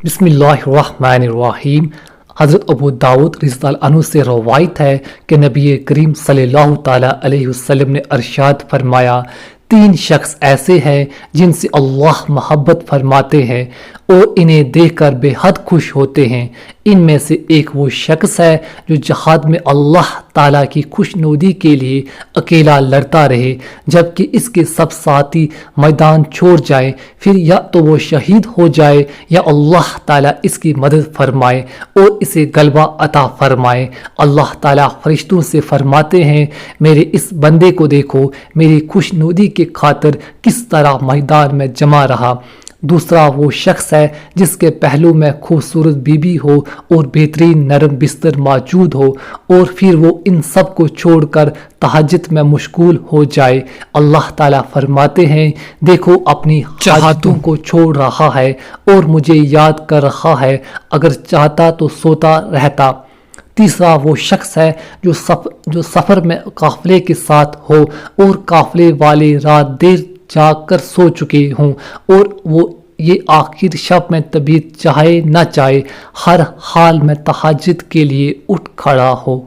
بسم اللہ الرحمن الرحیم۔ حضرت ابو داؤد رضی اللہ عنہ سے روایت ہے کہ نبی کریم صلی اللہ تعالیٰ علیہ وسلم نے ارشاد فرمایا، تین شخص ایسے ہیں جن سے اللہ محبت فرماتے ہیں اور انہیں دیکھ کر بے حد خوش ہوتے ہیں۔ ان میں سے ایک وہ شخص ہے جو جہاد میں اللہ تعالیٰ کی خوشنودی کے لیے اکیلا لڑتا رہے جبکہ اس کے سب ساتھی میدان چھوڑ جائیں، پھر یا تو وہ شہید ہو جائے یا اللہ تعالیٰ اس کی مدد فرمائے اور اسے غلبہ عطا فرمائے۔ اللہ تعالیٰ فرشتوں سے فرماتے ہیں، میرے اس بندے کو دیکھو، میری خوشنودی کی خاطر کس طرح میدان میں جمع رہا۔ دوسرا وہ شخص ہے جس کے پہلو میں خوبصورت بیوی ہو اور بہترین نرم بستر موجود ہو اور پھر وہ ان سب کو چھوڑ کر تہجد میں مشغول ہو جائے۔ اللہ تعالیٰ فرماتے ہیں، دیکھو اپنی چاہتوں کو چھوڑ رہا ہے اور مجھے یاد کر رہا ہے، اگر چاہتا تو سوتا رہتا۔ تیسرا وہ شخص ہے جو سفر میں قافلے کے ساتھ ہو اور قافلے والے رات دیر جا کر سو چکے ہوں اور وہ یہ آخر شب میں طبیعت چاہے نہ چاہے ہر حال میں تہجد کے لیے اٹھ کھڑا ہو۔